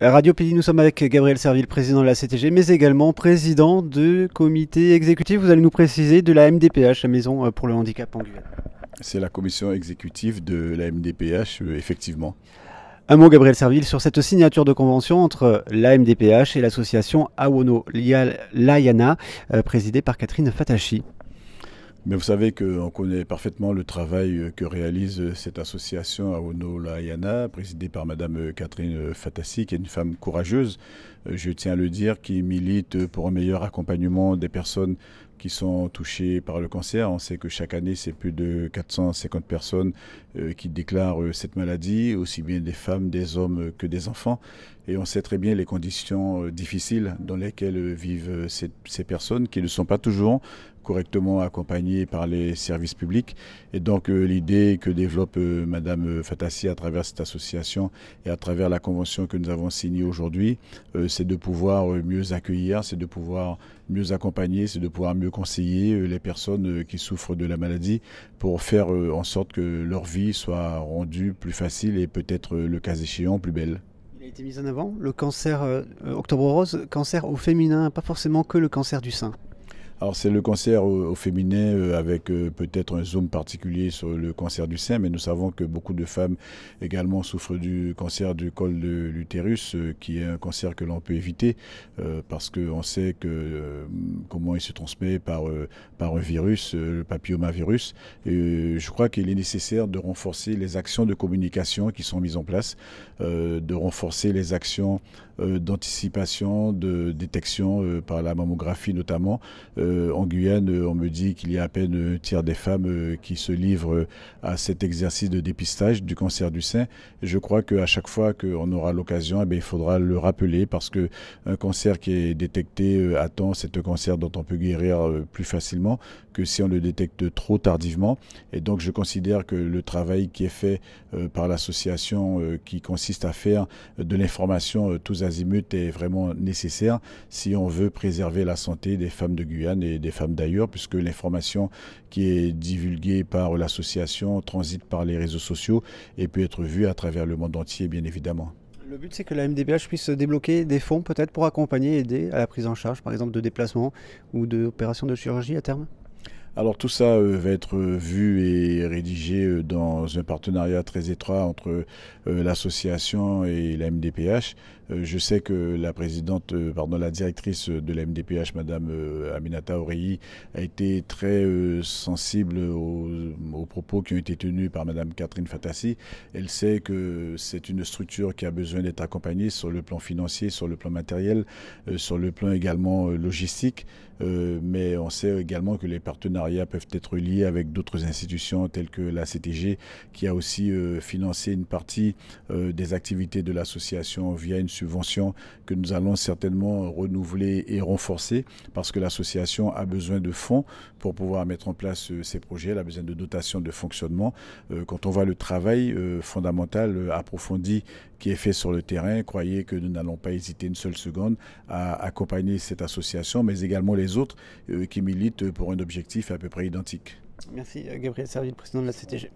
Radio Pays, nous sommes avec Gabriel Serville, président de la CTG, mais également président du comité exécutif, vous allez nous préciser, de la MDPH, la Maison pour le handicap en Guyane. C'est la commission exécutive de la MDPH, effectivement. Un mot, Gabriel Serville, sur cette signature de convention entre la MDPH et l'association Awono Layana, présidée par Catherine Fatachi. Mais vous savez qu'on connaît parfaitement le travail que réalise cette association Awono Layana, présidée par Madame Catherine Fatachi, qui est une femme courageuse, je tiens à le dire, qui milite pour un meilleur accompagnement des personnes qui sont touchées par le cancer. On sait que chaque année, c'est plus de 450 personnes qui déclarent cette maladie, aussi bien des femmes, des hommes que des enfants. Et on sait très bien les conditions difficiles dans lesquelles vivent ces personnes qui ne sont pas toujours correctement accompagnées par les services publics. Et donc l'idée que développe Madame Fatachi à travers cette association et à travers la convention que nous avons signée aujourd'hui, c'est de pouvoir mieux accueillir, c'est de pouvoir mieux accompagner, c'est de pouvoir mieux conseiller les personnes qui souffrent de la maladie pour faire en sorte que leur vie soit rendue plus facile et peut-être le cas échéant plus belle. Il a été mis en avant le cancer Octobre Rose, cancer au féminin, pas forcément que le cancer du sein. Alors c'est le cancer au féminin avec peut-être un zoom particulier sur le cancer du sein, mais nous savons que beaucoup de femmes également souffrent du cancer du col de l'utérus, qui est un cancer que l'on peut éviter parce qu'on sait que comment il se transmet par un virus, le papillomavirus. Et je crois qu'il est nécessaire de renforcer les actions de communication qui sont mises en place, de renforcer les actions d'anticipation, de détection par la mammographie notamment. En Guyane, on me dit qu'il y a à peine un tiers des femmes qui se livrent à cet exercice de dépistage du cancer du sein. Et je crois qu'à chaque fois qu'on aura l'occasion, il faudra le rappeler parce qu'un cancer qui est détecté à temps, c'est un cancer dont on peut guérir plus facilement que si on le détecte trop tardivement. Et donc je considère que le travail qui est fait par l'association qui consiste à faire de l'information tous azimuts est vraiment nécessaire si on veut préserver la santé des femmes de Guyane et des femmes d'ailleurs, puisque l'information qui est divulguée par l'association transite par les réseaux sociaux et peut être vue à travers le monde entier, bien évidemment. Le but, c'est que la MDPH puisse débloquer des fonds peut-être pour accompagner et aider à la prise en charge, par exemple, de déplacements ou d'opérations de chirurgie à terme. Alors tout ça va être vu et rédigé dans un partenariat très étroit entre l'association et la MDPH. Je sais que la directrice de la MDPH, Madame Aminata Oreilly, a été très sensible aux propos qui ont été tenus par Madame Catherine Fatachi. Elle sait que c'est une structure qui a besoin d'être accompagnée sur le plan financier, sur le plan matériel, sur le plan également logistique. Mais on sait également que les partenariats peuvent être liés avec d'autres institutions telles que la CTG qui a aussi financé une partie des activités de l'association via une subvention que nous allons certainement renouveler et renforcer parce que l'association a besoin de fonds pour pouvoir mettre en place ces projets, elle a besoin de dotations de fonctionnement. Quand on voit le travail fondamental, approfondi qui est fait sur le terrain, croyez que nous n'allons pas hésiter une seule seconde à accompagner cette association, mais également les autres qui militent pour un objectif à peu près identique. Merci Gabriel Serville, président de la CTG.